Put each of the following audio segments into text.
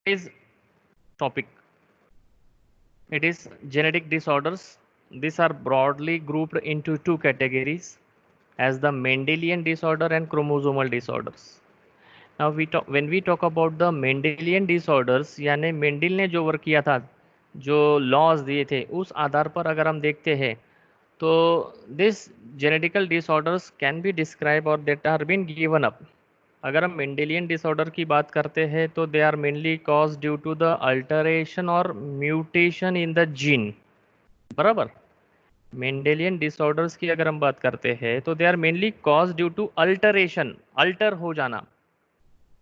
is topic. It is genetic disorders. These are broadly grouped into two categories as the Mendelian disorder and chromosomal disorders. Now when we talk about the Mendelian disorders, यानी Mendel ने जो work किया था, जो laws दिए थे, उस आधार पर अगर हम देखते हैं तो this genetical disorders can be describe और that are been given up. अगर हम मेंडेलियन डिसऑर्डर की बात करते हैं तो they are mainly cause due to the alteration और म्यूटेशन इन द जीन. बराबर. मेंडेलियन डिसऑर्डर्स की अगर हम बात करते हैं तो they are mainly cause due to alteration, alter हो जाना,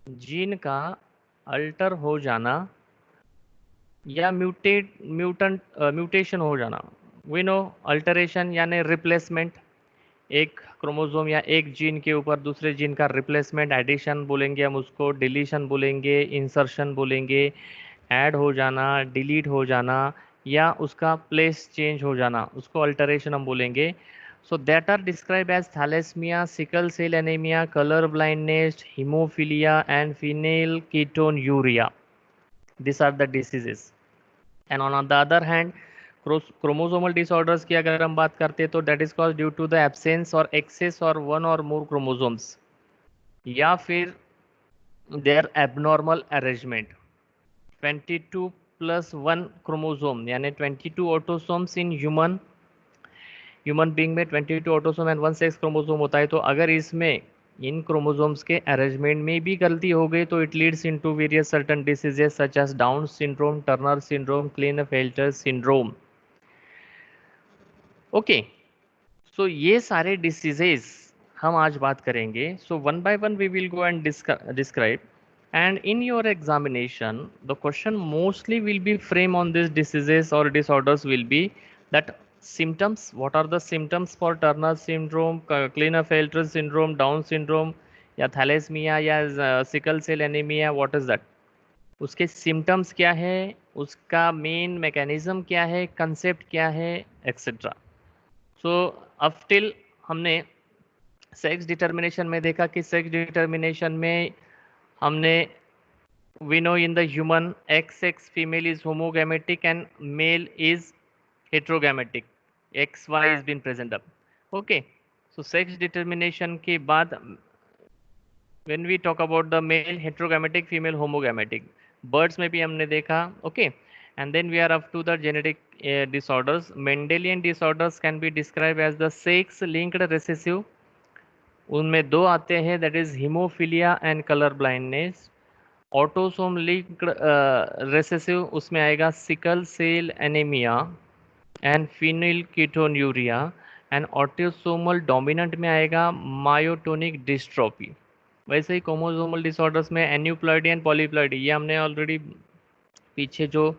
जीन का अल्टर हो जाना या म्यूटेशन हो जाना. वी नो अल्टरेशन यानी रिप्लेसमेंट, एक क्रोमोसोम या एक जीन के ऊपर दूसरे जीन का रिप्लेसमेंट, एडिशन बोलेंगे हम उसको, डिलीशन बोलेंगे, इंसर्शन बोलेंगे, ऐड हो जाना, डिलीट हो जाना या उसका प्लेस चेंज हो जाना, उसको अल्टरेशन हम बोलेंगे. So that are describe as thalassaemia, sickle cell anaemia, colour blindness, haemophilia and phenylketonuria. These are the diseases. And on the other hand, chromosomal disorders की अगर हम बात करते हैं तो that is cause due to the absence और excess और one और मोर क्रोमोसोम्स या फिर देयर एबनॉर्मल अरेंजमेंट. 22+1 क्रोमोसोम यानी 22 ऑटोसोम्स इन ह्यूमन बीइंग में 22 ऑटोसोम एंड 1 सेक्स क्रोमोसोम होता है. तो अगर इसमें इन क्रोमोसोम्स के अरेंजमेंट में भी गलती हो गई तो it leads into various certain diseases such as Down syndrome, Turner syndrome, Klinefelter syndrome. Okay. So ये सारे डिसीजेस हम आज बात करेंगे. So one by one we will go and describe. And in your examination the question mostly will be frame on this diseases और disorders will be that symptoms, what are the symptoms for Turner syndrome, Klinefelter syndrome, Down syndrome या thalassaemia या sickle cell anaemia, what is that, उसके symptoms क्या है, उसका main mechanism क्या है, concept क्या है, एक्सेट्रा. सो अब टिल हमने सेक्स डिटर्मिनेशन में देखा कि सेक्स डिटर्मिनेशन में हमने we know in the human XX female is homogametic and male is heterogametic. XY has been present up. Okay. So sex determination के बाद when we talk about the male heterogametic, female homogametic, birds में भी हमने देखा. Okay. And then we are up to the genetic disorders. Mendelian disorders can be described as the sex linked recessive. उनमें दो आते हैं, that is hemophilia and color blindness. Autosome linked recessive उसमें आएगा sickle cell anaemia and phenylketonuria. And autosomal dominant में आएगा myotonic dystrophy. वैसे ही क्रोमोसोमल डिसऑर्डर्स में एन्यूप्लॉइडी एंड पॉलीप्लॉइडी, ये हमने ऑलरेडी पीछे जो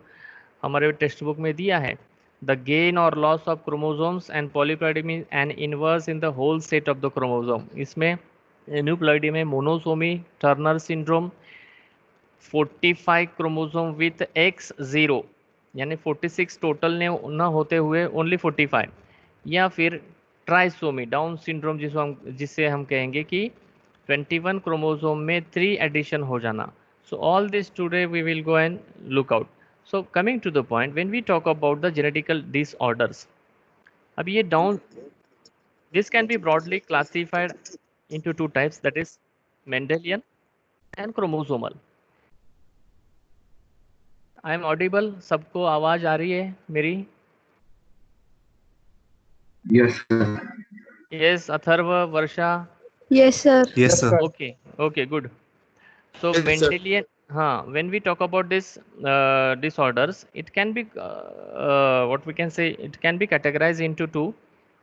हमारे टेक्स्ट बुक में दिया है. द गेन और loss of chromosomes and polyploidy mean an inverse in the whole set of the chromosome. इसमें एन्यूप्लॉइडी में monosomy, Turner syndrome, 45 chromosome with X0 यानी 46 टोटल ने ना होते हुए ओनली 45, या फिर ट्राइसोमी, डाउन सिंड्रोम जिसे हम कहेंगे कि 21 क्रोमोसोम में 3 एडिशन हो जाना. So all this today we will go and look out. So coming to the point, when we talk about the genetical disorders, अब ये down this can be broadly classified into two types, that is Mendelian and chromosomal. I am audible? सबको आवाज आ रही है मेरी? Yes, sir. Yes. Atharva, Varsha? Yes, sir. Yes, sir. Okay. Okay, good. So Yes, sir. Mendelian, हाँ, when we talk about this disorders, it can be what we can say, it can be categorized into two,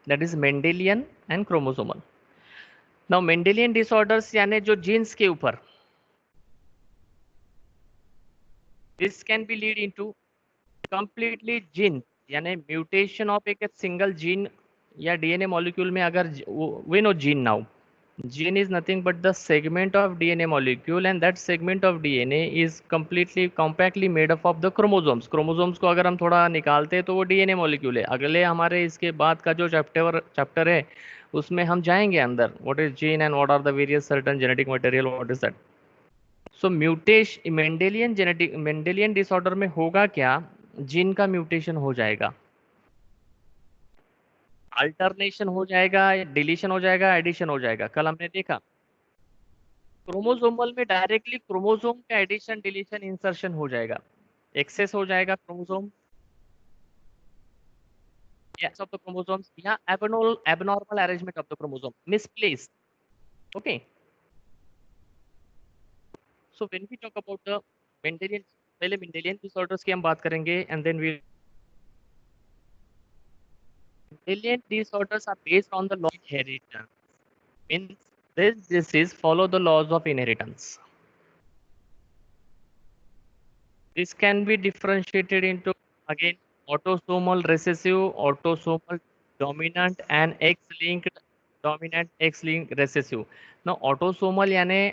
that is Mendelian and chromosomal. Now Mendelian disorders यानी जो jeans के ऊपर, this can be lead into completely gene यानी mutation of एक single gene या DNA molecule में. अगर we know gene now, gene is nothing but the segment of DNA molecule and that segment of DNA is completely compactly made up of the chromosomes. chromosomes को अगर हम थोड़ा निकालते हैं तो वो DNA molecule है. अगले हमारे इसके बाद का जो चैप्टर है उसमें हम जाएंगे अंदर, what is gene and what are the various certain genetic material, what is that. So mutation Mendelian disorder में होगा क्या, जीन का म्यूटेशन हो जाएगा, अल्टरनेशन हो जाएगा, डिलीशन हो जाएगा, एडिशन हो जाएगा। कल हमने देखा क्रोमोसोमल में डायरेक्टली क्रोमोसोम का एडिशन डिलीशन इंसर्शन हो जाएगा, एक्सेस हो जाएगा chromosome of the chromosomes, yeah, abnormal arrangement of the chromosome, misplaced. Okay, so when we talk about the Mendelian, पहले Mendelian disorders की हम बात करेंगे, and then we Mendelian disorders are based on the law of inheritance. Means this disease follow the laws of inheritance. This can be differentiated into again autosomal recessive, autosomal dominant, and X-linked dominant, X-linked recessive. Now autosomal यानी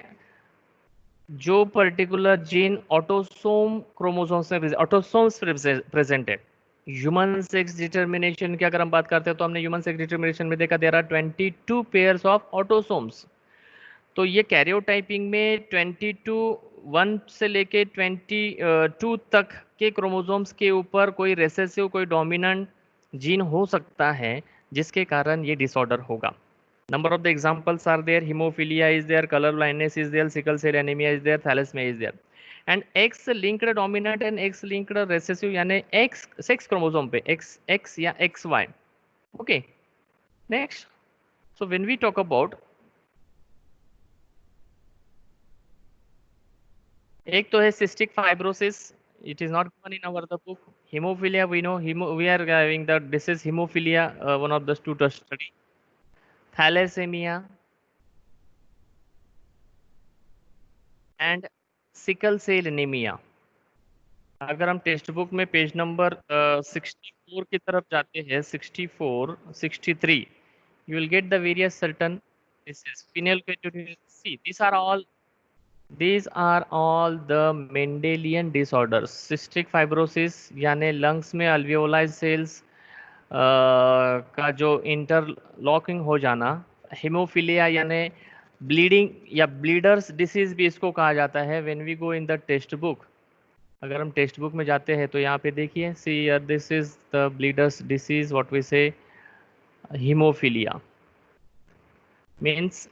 जो particular gene autosome chromosomes में autosomes presented. Human sex determination की अगर हम बात करते हैं तो हमने ह्यूमन सेक्स डिटर्मिनेशन में देखा there are 22 pairs of autosomes. तो ये कैरियोटाइपिंग में 22 1 से लेके 22 तक के क्रोमोसोम्स के ऊपर कोई रेसेसिव कोई डोमिनेंट जीन हो सकता है जिसके कारण ये डिसऑर्डर होगा। Number of the examples are there: hemophilia is there, color blindness is there, sickle cell anemia is there, thalassemia is there. And X-linked dominant and X-linked recessive यानी X sex chromosome पे XX या XY. Okay. Next. So when we talk about एक तो है cystic fibrosis. It is not given in our the book. Hemophilia we know we are having that this is hemophilia, one of the two study. Thalassemia and sickle cell anemia. अगर हम text book में page number 64 की तरफ जाते हैं, 64 63, you will get the various certain diseases. Phenylketonuria, see these are all the Mendelian disorders. Cystic fibrosis यानी lungs में alveoli cells का जो इंटरलॉकिंग हो जाना, हेमोफिलिया यानी ब्लीडिंग या ब्लीडर्स डिसीज भी इसको कहा जाता है। When we go in the textbook, अगर हम टेक्स्ट बुक में जाते हैं तो यहाँ पे देखिए, see this is the bleeders disease, what we say haemophilia means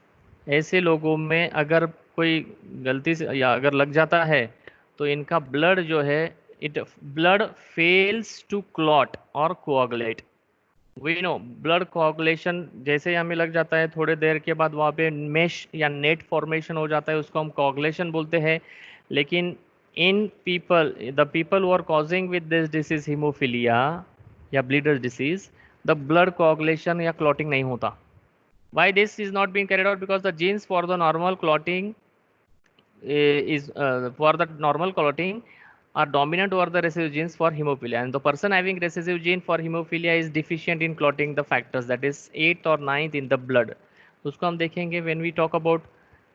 ऐसे लोगों में अगर कोई गलती से या अगर लग जाता है तो इनका ब्लड जो है it blood fails to clot और coagulate. We know blood coagulation जैसे ही हमें लग जाता है थोड़ी देर के बाद वहाँ पे मेश या नेट फॉर्मेशन हो जाता है, उसको हम कोआगुलेशन बोलते हैं। लेकिन in people the people who are causing with this disease haemophilia या bleeder disease, the blood coagulation या क्लॉटिंग नहीं होता। Why this is not being carried out? Because the genes for the normal clotting is for the normal clotting are dominant over the recessive genes for hemophilia, and the person having recessive gene for hemophilia is deficient in clotting the factors, that is 8th or 9th in the blood. उसको हम देखेंगे when we talk about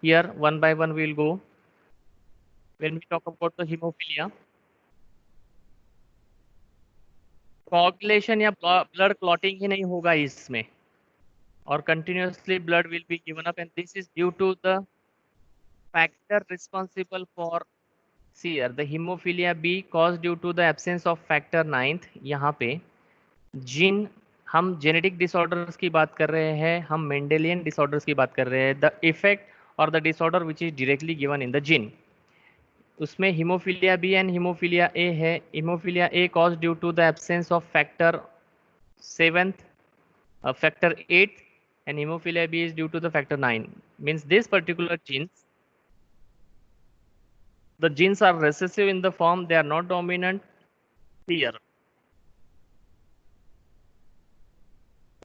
here, one by one we will go. When we talk about the hemophilia, coagulation या blood clotting ही नहीं होगा इसमें, और continuously blood will be given up, and this is due to the factor responsible for here the hemophilia B caused due to the absence of factor 9th। यहाँ पे gene, हम genetic disorders की बात कर रहे हैं, हम मेंडेलियन डिसऑर्डर्स की बात कर रहे हैं। द इफेक्ट और the disorder which is directly given in the gene, उसमें haemophilia B and haemophilia A है। Haemophilia A cause due to the absence of factor 7th, factor 8th, and hemophilia B is due to the factor 9, means this particular genes, the genes are recessive in the form, they are not dominant here।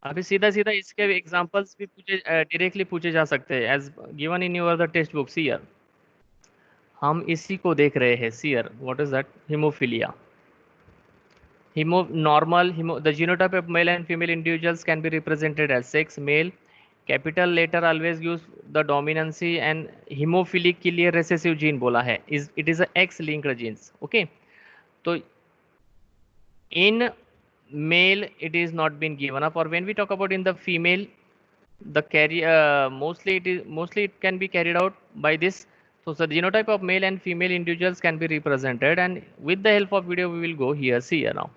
अभी सीधा सीधा इसके examples भी पूछे directly पूछे जा सकते हैं as given in your the textbook. See here हम इसी को देख रहे हैं। See here what is that? Haemophilia. Hemo normal hemo, the genotype of male and female individuals can be represented as sex male, capital letter always use the dominancy, and hemophilic के लिए recessive gene बोला है, is it is a X linked genes। okay, तो in male it is not been given up, or when we talk about in the female, the carry mostly it can be carried out by this So the genotype of male and female individuals can be represented, and with the help of video we will go here. See here now.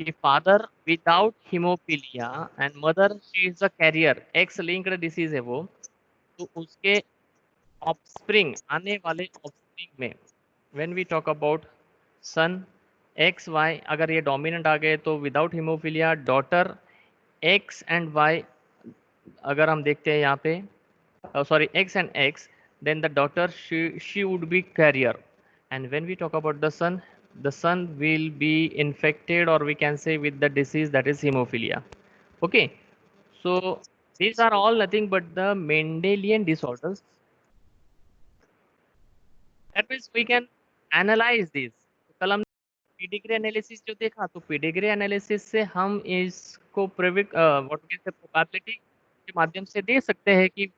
The father without hemophilia and mother she is a carrier, X linked disease है वो, तो उसके offspring आने वाले offspring में when we talk about son X Y, अगर ये dominant आ गए तो without haemophilia daughter X and Y, अगर हम देखते हैं यहाँ पे sorry x and x, then the daughter she would be carrier. And when we talk about the son will be infected, or we can say with the disease that is hemophilia. Okay, so these are all nothing but the Mendelian disorders. That means we can analyze this. कल हमने pedigree analysis जो देखा, तो pedigree analysis से हम इसको what we say probability के माध्यम से दे सकते हैं कि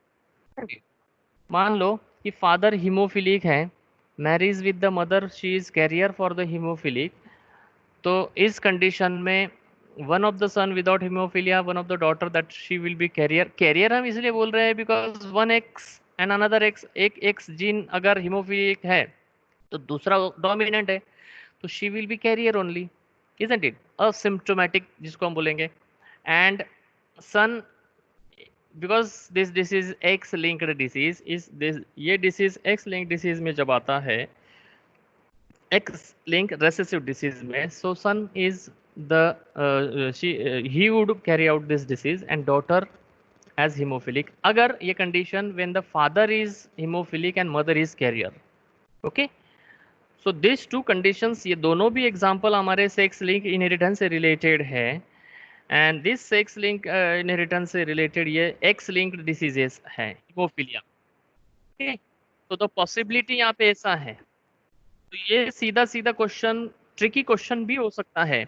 मान लो कि फादर हीमोफिलिक है, marriage with the mother she is carrier for the haemophilic, तो इस कंडीशन में one of the son without haemophilia, one of the daughter that she will be carrier. Carrier हम इसलिए बोल रहे हैं because one X and another X, एक X gene अगर हीमोफिलिक है तो दूसरा डोमिनेंट है, तो she will be carrier only, isn't it, asymptomatic जिसको हम बोलेंगे. And son, because this disease X linked disease is this, ये डिसीज एक्स लिंक डिसीज में जब आता है, एक्स लिंक रेसेसिव डिसीज में, so son is the he would carry out this disease and daughter as haemophilic, अगर ये condition when the father is haemophilic and mother is carrier. Okay, so this two conditions, ये दोनों भी example हमारे sex link inheritance से related है. And this sex link inheritance से related ये एक्स लिंक्ड डिसीजेस है, हीमोफीलिया. ओके, तो द पॉसिबिलिटी यहाँ पे ऐसा है. तो ये सीधा सीधा क्वेश्चन, ट्रिकी क्वेश्चन भी हो सकता है.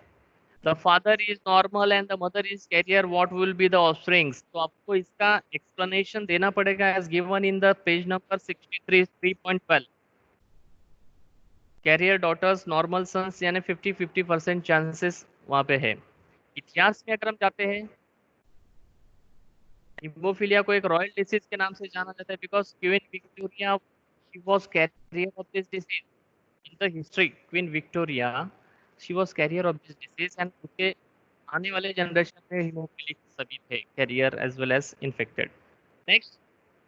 The father is normal and the mother is carrier, what will be the offsprings. तो आपको इसका एक्सप्लेनेशन देना पड़ेगा as given in the page number 63 3.12. Carrier daughters, normal sons, यानी 50-50% चांसेस वहाँ पे है. इतिहास में अगर हम जाते हैं, हीमोफीलिया को एक रॉयल डिसीज के नाम से जाना जाता है because queen Victoria she was carrier of this disease. In the history queen Victoria she was carrier of this disease, and उसके आने वाले जनरेशन में हीमोफीलिक सभी थे carrier as well as infected. Next,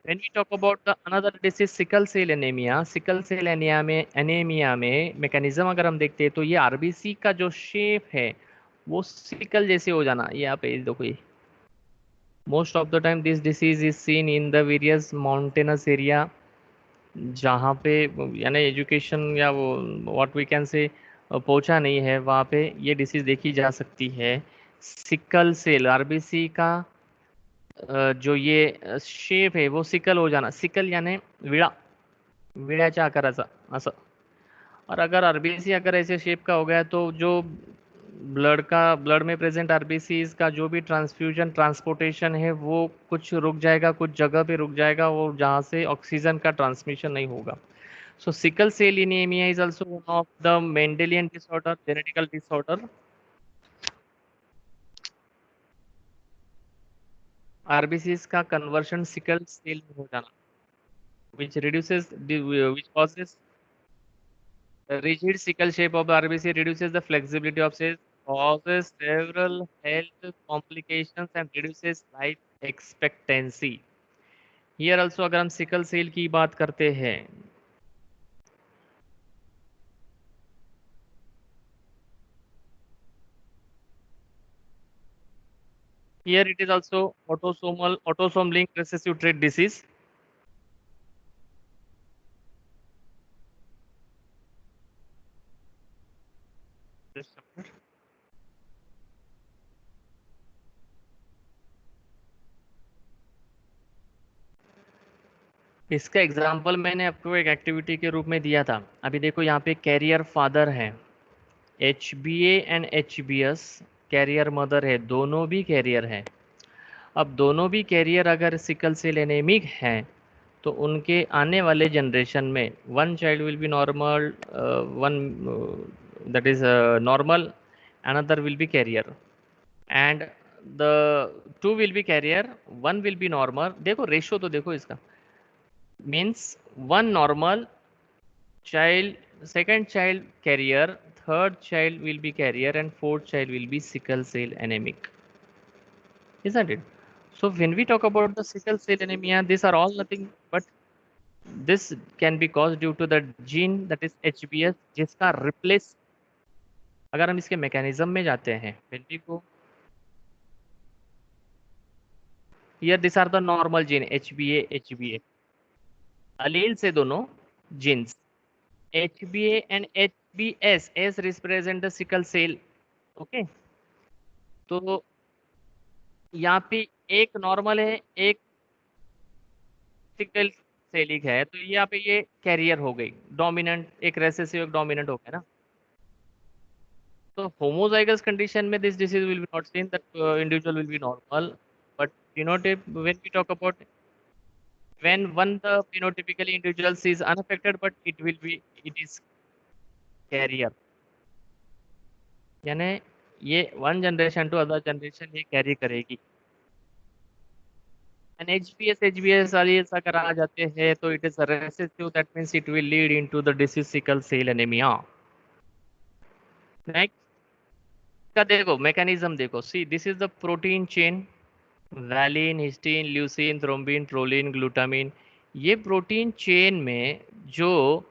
when we talk about the another disease sickle cell anaemia, sickle cell anaemia में mechanism अगर हम देखते हैं तो ये आरबीसी का जो शेप है वो सिकल जैसे हो जाना. ये आप देखो, ये most of the time this disease is seen in the various mountainous area, जहाँ पे यानी एजुकेशन या वो व्हाट वी कैन से पहुँचा नहीं है, वहाँ पे ये डिसीज देखी जा सकती है. सिकल सेल आरबीसी का जो ये शेप है वो सिकल हो जाना. सिकल यानी विळा, विळ्याच्या आकाराचा असं. और अगर आरबीसी अगर ऐसे शेप का हो गया तो जो ब्लड में प्रेजेंट आरबीसीज का जो भी ट्रांसफ्यूजन ट्रांसपोर्टेशन है वो कुछ रुक जाएगा, कुछ जगह पे रुक जाएगा, वो जहाँ से ऑक्सीजन का ट्रांसमिशन नहीं होगा. So sickle cell anaemia is also one of the Mendelian disorder, genetical disorder. RBCs का कन्वर्शन सिकल सेल में हो जाना, which causes the rigid sickle shape of the RBC, reduces the flexibility of cells, causes several health complications and reduces life expectancy. Here also अगर हम sickle cell की बात करते हैं, here it is also autosome linked recessive trait disease. इसका example मैंने आपको एक एक्टिविटी के रूप में दिया था. अभी देखो यहाँ पे कैरियर फादर है, HbA and HbS carrier mother है, दोनों भी कैरियर हैं. अब दोनों भी कैरियर अगर सिकल सेल एनीमिक हैं तो उनके आने वाले जनरेशन में one child will be normal, one that is normal, another will be carrier, and the two will be carrier, one will be normal. देखो रेशो तो देखो इसका, means one normal child, second child carrier, third child will be carrier, and fourth child will be sickle cell anemic, isn't it? So when we talk about the sickle cell anemia, these are all nothing but this can be caused due to the gene that is HBS, जिसका replace, अगर हम इसके mechanism में जाते हैं, when we go here, these are the normal gene HBA, HBA, allele से दोनों genes HBA and HBS, S represent the sickle cell, okay? तो यहाँ पे एक नॉर्मल है, एक सिकल सेलिक है, तो यहाँ पे ये कैरियर हो गई, डोमिनेंट, एक रेसेसिव एक डोमिनेंट हो गया ना. तो homozygous condition में this disease will be not seen, that individual will be normal, but phenotype, when we talk about when one the phenotypically individuals is unaffected, but it will be, it is carrier, यानी ये one generation to other generation ये carry करेगी. And HbS वाली ऐसा करा जाते हैं तो it is recessive, that means it will lead into the disease sickle cell anaemia. Next का देखो मैकेनिज्म देखो, see this is the protein chain, valine, histidine, leucine, thrombin, proline, glutamine. ये प्रोटीन चेन में जो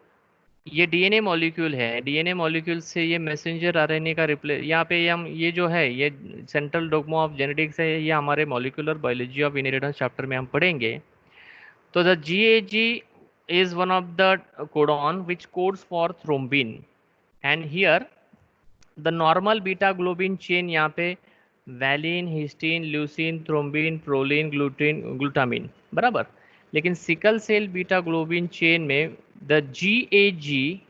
ये डीएनए मॉलिक्यूल है, DNA molecule से ये मैसेंजर आरएनए का रिप्ले, यहाँ पे हम ये जो है ये सेंट्रल डोग्मा ऑफ जेनेटिक्स है, ये हमारे molecular biology of inheritance chapter में हम पढ़ेंगे. तो the GAG is one of the codon which codes for thrombin, and here the normal beta globin chain यहाँ पे valine, histidine, leucine, thrombin, proline, glutamine, बराबर. लेकिन sickle cell beta globin chain में the GAG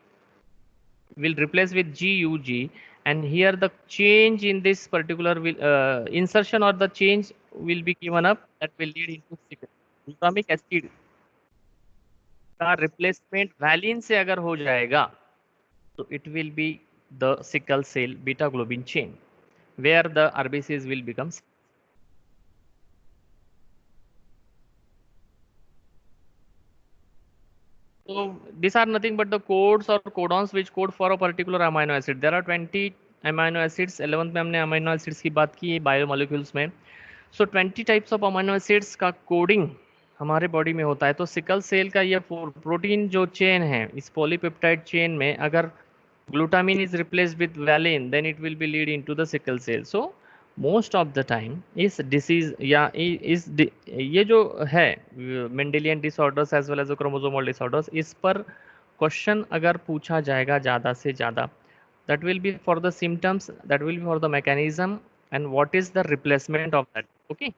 will replace with GUG, and here the change in this particular will, insertion or the change will be given up, that will lead into sickle. Glutamic acid का replacement valine से अगर हो जाएगा तो it will be the sickle cell beta globin chain where the RBCs will become. So these are nothing but the codes or codons which code for a particular amino acid. There are 20 amino acids. 11th में हमने amino acids की बात की biomolecules में. So 20 types of amino acids का coding हमारे body में होता है. तो सिकल सेल का ये प्रोटीन जो चेन है, इस पॉलीपेप्टाइड चेन में अगर glutamine is replaced with valine, then it will be lead into the sickle cell. So most of the time इस disease या ये जो है Mendelian disorders as well as chromosomal disorders, इस पर क्वेश्चन अगर पूछा जाएगा ज़्यादा से ज़्यादा, that will be for the symptoms, that will be for the mechanism, and what is the replacement of that. Okay.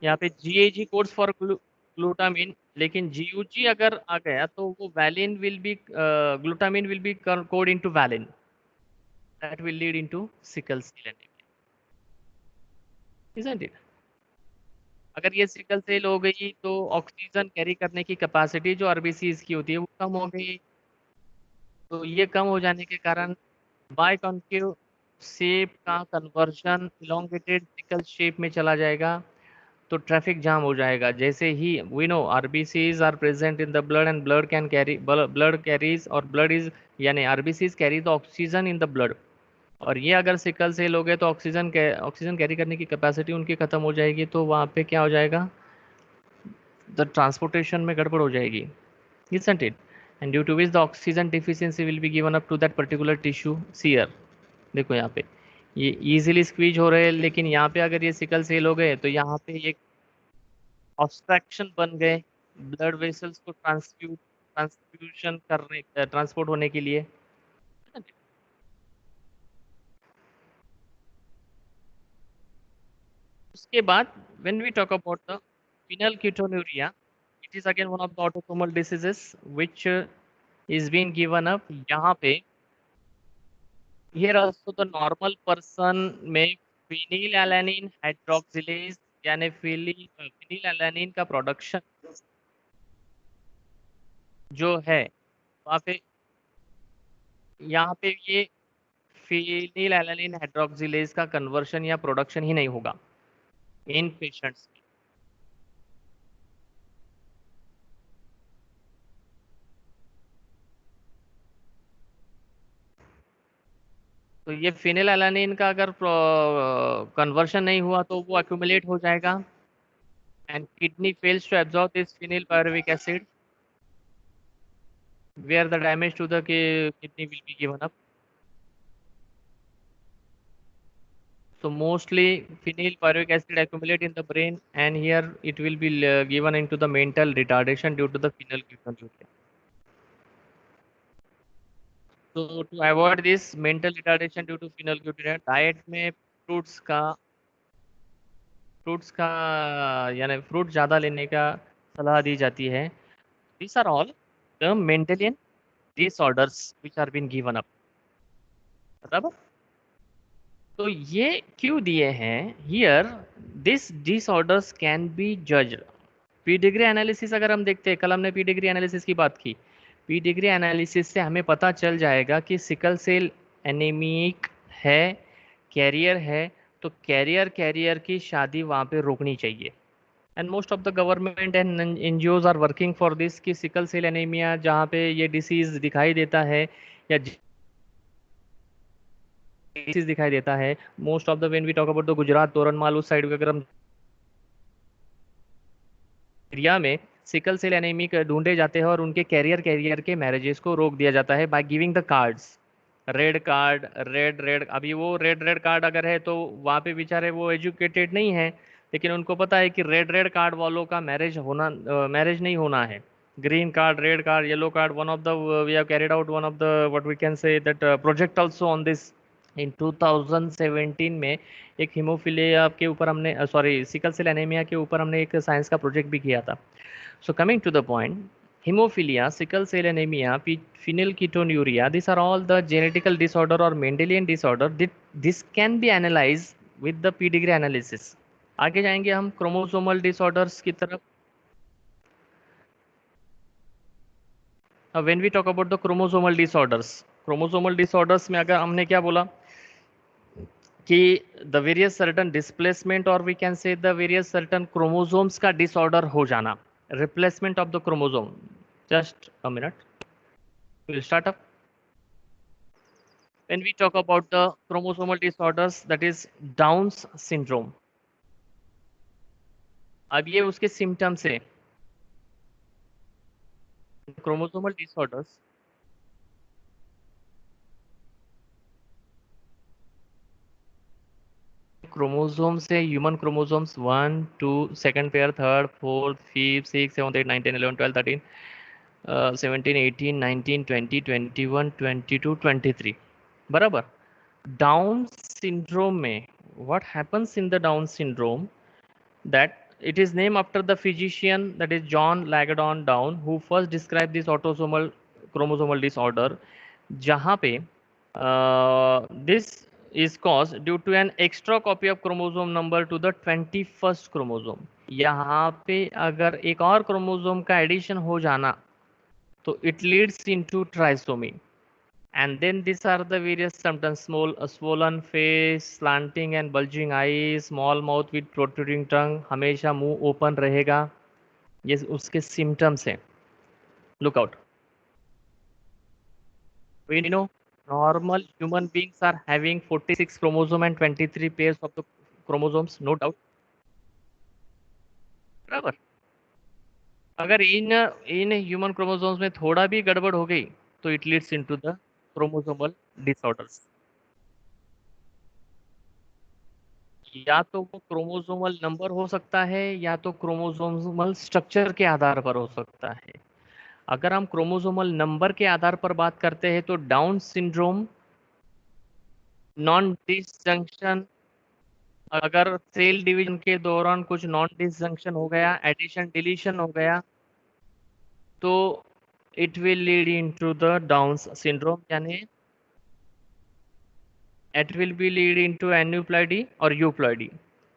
यहाँ पे GAG कोड्स फॉर ग्लूटामिन, लेकिन GUG अगर आ गया तो वो valine will be, glutamine will be code into valine, that will lead into sickle cell anaemia, isn't it? अगर ये सिकल सेल हो गई तो ऑक्सीजन कैरी करने की कैपेसिटी जो आरबीसीज की होती है वो कम हो गई. तो ये कम हो जाने के कारण बाइकॉन्केव शेप का कन्वर्जन इलोंगेटेड सिकल शेप में चला जाएगा, तो ट्रैफिक जाम हो जाएगा. जैसे ही we know RBCs are present in the blood and blood can carry, blood carries, और ब्लड इज यानी RBCs carry the oxygen in the blood, और ये अगर सिकल सेल हो गए तो ऑक्सीजन कैरी करने की कैपेसिटी उनकी खत्म हो जाएगी. तो वहाँ पे क्या हो जाएगा, द ट्रांसपोर्टेशन में गड़बड़ हो जाएगी, isn't it? And due to which the oxygen deficiency will be given up to that particular tissue sear. देखो यहाँ पे ये इजीली स्क्वीज हो रहे हैं, लेकिन यहाँ पे अगर ये सिकल सेल हो गए तो यहाँ पे एक ऑब्स्ट्रक्शन बन गए ब्लड वेसल्स को ट्रांसफ्यूशन करने, ट्रांसपोर्ट होने के लिए. उसके बाद when we talk about the phenylketonuria, it is again one of the autosomal diseases which is being given up. यहाँ पे here also the normal person में phenylalanine hydroxylase यानी phenylalanine का प्रोडक्शन जो है वहाँ पे, यहाँ पे ये phenylalanine hydroxylase का कन्वर्शन या प्रोडक्शन ही नहीं होगा. इन पेशेंट्स। तो ये फिनिल एलानिन का अगर कन्वर्शन नहीं हुआ तो वो एक्यूमुलेट हो जाएगा, and kidney fails to absorb this phenylpyruvic acid, where the damage to the kidney will be given up. So mostly phenyl pyruvic acid accumulate in the brain, and here it will be given into the mental retardation due to the phenylketonuria. So to avoid this mental retardation due to phenylketonuria, diet में fruits का यानी fruit ज़्यादा लेने का सलाह दी जाती है. These are all the Mendelian disorders which are being given up. बराबर. तो ये क्यों दिए हैं here. This disorders can be judged. Pedigree analysis अगर हम देखते हैं, कल हमने पीडिग्री एनालिसिस की बात की. पीडिग्री एनालिसिस से हमें पता चल जाएगा कि सिकल सेल एनीमिक है, कैरियर है. तो कैरियर की शादी वहाँ पे रोकनी चाहिए. And most of the government and NGOs are working for this कि सिकल सेल एनीमिया जहाँ पे ये डिसीज दिखाई देता है या डिसीज दिखाई देता है, most of the when we talk about the Gujarat Toranmal उस साइड अगर हम एरिया में सिकल सेल एनीमिक ढूंढे जाते हैं और उनके कैरियर के मैरिजेस को रोक दिया जाता है by giving the cards. Red card, red red. अभी वो रेड रेड कार्ड अगर है तो वहाँ पे बेचारे वो एजुकेटेड नहीं है, लेकिन उनको पता है कि रेड रेड कार्ड वालों का मैरिज नहीं होना है. Green card, red card, yellow card. One of the we have carried out one of the what we can say that project also on this in 2017 में. एक हीमोफिलिया के ऊपर हमने सॉरी सिकल सेल एनीमिया के ऊपर हमने एक science का प्रोजेक्ट भी किया था. So coming to the point, hemophilia, sickle cell anemia, phenylketonuria, these are all the genetical disorder or Mendelian disorder. This can be analyzed with the pedigree analysis. आगे जाएंगे हम क्रोमोसोमल डिसऑर्डर्स की तरफ. When we talk about the chromosomal disorders में अगर हमने क्या बोला कि द वेरियस सर्टन डिस्प्लेसमेंट और we can say the various certain chromosomes का डिसऑर्डर हो जाना, replacement of the chromosome. Just a minute, we'll start up. When we talk about the chromosomal disorders, that is Down's syndrome. अब ये उसके symptoms है. Chromosomal disorders chromosome से human chromosomes 1 2 second pair, third, fourth, fifth, six, seventh, 8, 9, 10, 11, 12, 13, 17, 18, 19, 20, 21, 22, 23. बराबर. Down syndrome में what happens in the Down syndrome, that it is named after the physician, that is John Langdon Down, who first described this autosomal chromosomal disorder, जहाँ पे this is caused due to an extra copy of chromosome number to the 21st chromosome. यहाँ पे अगर एक और chromosome का addition हो जाना तो it leads into trisomy. And then these are the various symptoms: swollen face, slanting and bulging eyes, small mouth with protruding tongue, हमेशा मुंह ओपन रहेगा. ये उसके सिम्टम्स हैं. Look out. We know normal human beings are having 46 chromosome and 23 pairs of the chromosomes, no doubt. बराबर. अगर इन in human chromosomes में थोड़ा भी गड़बड़ हो गई तो it leads into the chromosomal disorders. या तो वो क्रोमोसोमल नंबर हो सकता है या तो क्रोमोसोमल स्ट्रक्चर के आधार पर हो सकता है. अगर हम क्रोमोसोमल नंबर के आधार पर बात करते हैं तो डाउन सिंड्रोम नॉन डिसजंक्शन, अगर सेल डिवीजन के दौरान कुछ नॉन डिसजंक्शन हो गया, एडिशन डिलीशन हो गया, तो it will lead into the Down syndrome, यानी it will be lead into aneuploidy और यूप्लॉइडी.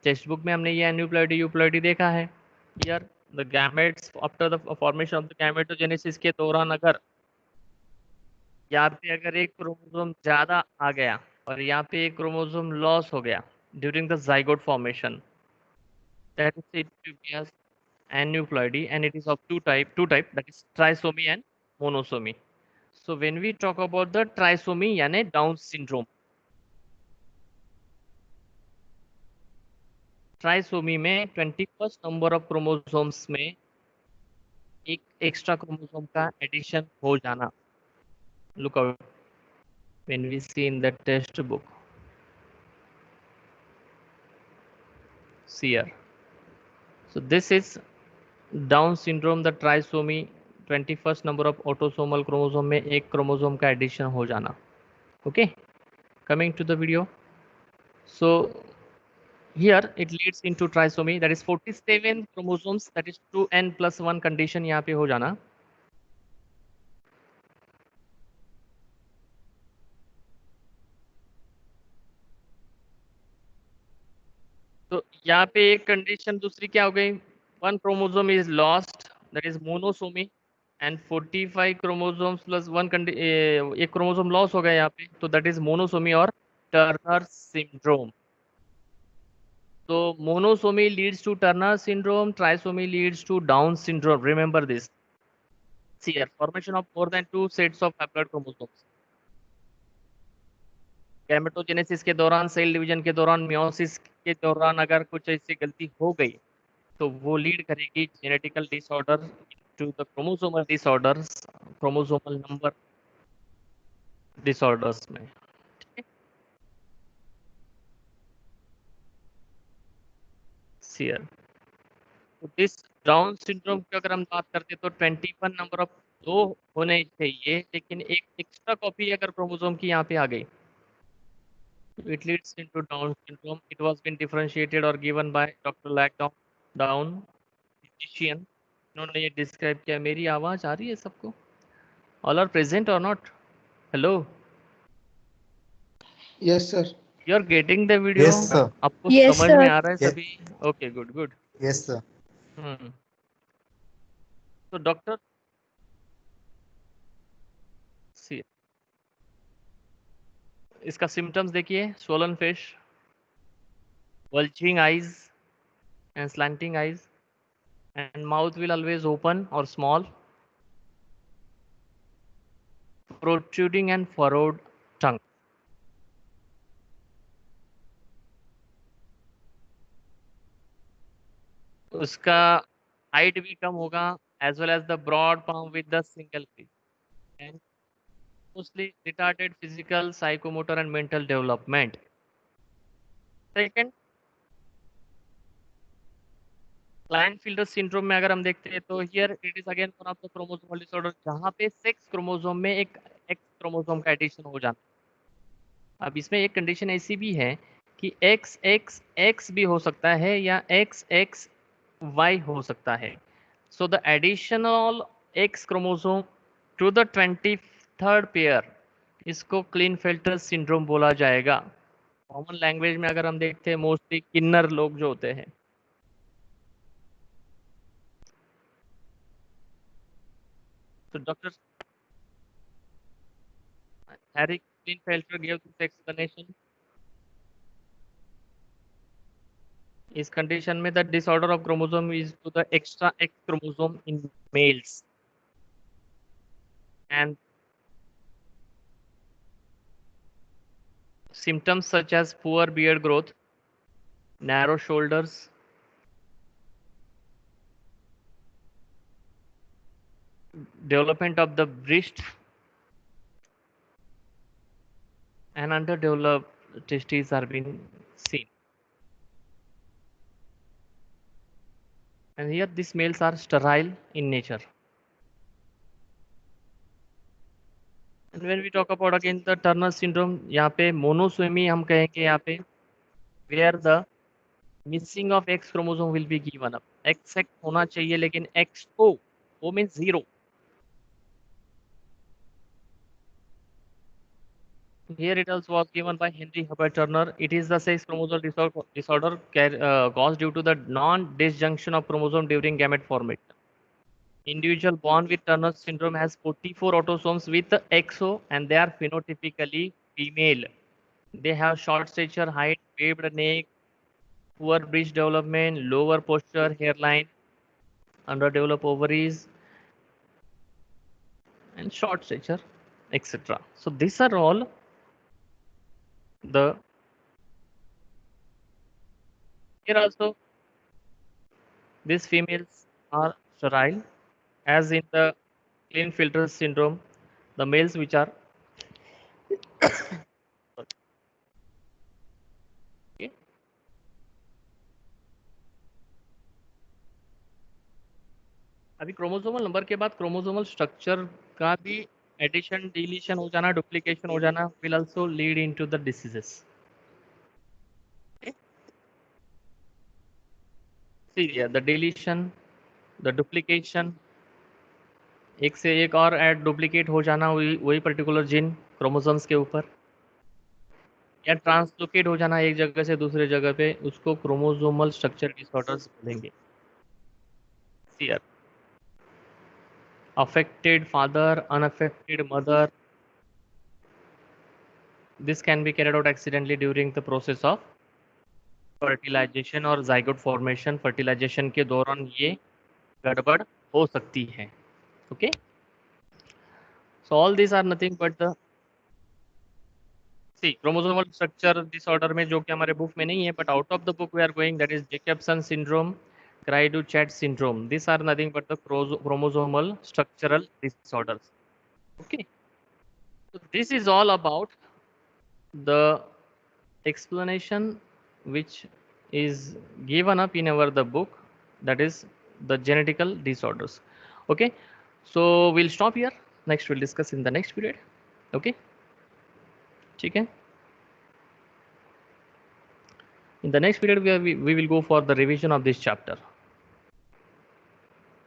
टेक्स्ट बुक में हमने ये एन्यूप्लॉइडी यूप्लॉइडी देखा है. यार the gametes after the formation of the gametogenesis के दौरान अगर यहाँ पे अगर एक क्रोमोसोम ज्यादा आ गया और यहाँ पे एक क्रोमोसोम लॉस हो गया during the zygote formation, that is said to be as aneuploidy, and it is of two type, that is trisomy and monosomy. So when we talk about the trisomy यानी Down syndrome, trisomy में 21st number of chromosomes में एक extra chromosome का addition हो जाना. Look out when we see in the textbook. See here. So this is Down syndrome, the trisomy, 21st number of autosomal chromosome में एक chromosome का addition हो जाना. Okay, coming to the video. So here it leads into trisomy, that is 47 chromosomes, that is 2n plus 1 condition यहाँ पे हो जाना. तो यहाँ पे एक कंडीशन दूसरी क्या हो गई, one chromosome is lost, that is monosomy, and 45 chromosomes plus one एक क्रोमोसोम लॉस हो गया यहाँ पे, तो दैट इज मोनोसोमी और टर्नर सिंड्रोम. तो monosomy leads to Turner syndrome, trisomy leads to Down syndrome. Remember this. See here, formation of more than two sets of haploid chromosomes. Gametogenesis के दौरान, cell division के दौरान, meiosis के दौरान अगर कुछ ऐसी गलती हो गई तो वो लीड करेगी genetical disorder to the chromosomal disorders, chromosomal number disorders में. ठीक है. सीयर. तो दिस डाउन सिंड्रोम की अगर हम बात करते तो 21 नंबर ऑफ दो होने चाहिए, लेकिन एक एक्स्ट्रा कॉपी अगर क्रोमोसोम की यहाँ पे आ गई, it leads into Down syndrome. It was been differentiated or given by Dr. Down, physician. उन्होंने ये डिस्क्राइब किया. मेरी आवाज आ रही है सबको? All are present or not? Hello. Yes, sir. You are getting the video? Yes, sir. आपको Yes, समझ sir. में आ रहा है Yes. सभी? Okay, good, good. Yes, sir. So doctor, see, इसका सिम्टम्स देखिए. swollen fish, bulging eyes and slanting eyes, and mouth will always open or small, protruding and furrowed tongue. उसका height भी कम होगा, as well as the broad palm with the single fish, and mostly retarded physical, psychomotor and mental development. Second, Klinefelter syndrome में अगर हम देखते हैं तो here it is again one of the chromosomal disorder जहाँ पे सेक्स क्रोमोसोम में एक एक्स क्रोमोसोम का एडिशन हो जाता है. अब इसमें एक कंडीशन ऐसी भी है कि एक्स एक्स एक्स भी हो सकता है या एक्स एक्स वाई हो सकता है. So the additional X chromosome to the 23rd pair, इसको क्लीनफेल्टर सिंड्रोम बोला जाएगा. कॉमन लैंग्वेज में अगर हम देखते हैं मोस्टली किन्नर लोग जो होते हैं. तो doctor Harry Klinefelter gave this explanation. इस कंडीशन में the disorder of chromosome is to the extra X chromosome in males, and symptoms such as poor beard growth, narrow shoulders, development of the wrist, and underdeveloped testes are being seen. And here these males are sterile in nature. And when we talk about again the Turner syndrome, यहाँ पे monosomy हम कहेंगे यहाँ पे, where the missing of X chromosome will be given up. XX होना चाहिए लेकिन XO, O means 0. Here it also was given by Henry Hubbard Turner. It is the sex chromosome disorder caused due to the non-disjunction of chromosome during gamete formation. Individual born with Turner syndrome has 44 autosomes with XO, and they are phenotypically female. They have short stature, height, waved neck, poor breast development, lower posture, hairline, underdeveloped ovaries, and short stature, etc. So these are all the, here also these females are sterile, as in the Klinefelter syndrome. The males which are, okay, अभी chromosomal number के बाद chromosomal structure का भी addition deletion हो जाना, duplication हो जाना will also lead into the diseases. See the deletion, the duplication, एक से एक और ऐड डुप्लीकेट हो जाना, वही वही पर्टिकुलर जीन क्रोमोसोम्स के ऊपर, या ट्रांसलोकेट हो जाना एक जगह से दूसरे जगह पे, उसको क्रोमोसोमल स्ट्रक्चर डिसऑर्डर्स बोलेंगे. सी affected father, unaffected mother. This can be carried out accidentally during the process of fertilization और zygote formation. Fertilization के दौरान ये गड़बड़ हो सकती है. Okay. So all these are nothing but the, see, chromosomal structure disorder में जो कि हमारे बुक में नहीं है, but out of the book we are going, that is Jacobson syndrome, Cry-Duchat syndrome. These are nothing but the chromosomal structural disorders. Okay. So this is all about the explanation which is given up in our the book, that is the genetical disorders. Okay, so we'll stop here. Next we'll discuss in the next period. Okay, ठीक है. In the next period we will go for the revision of this chapter.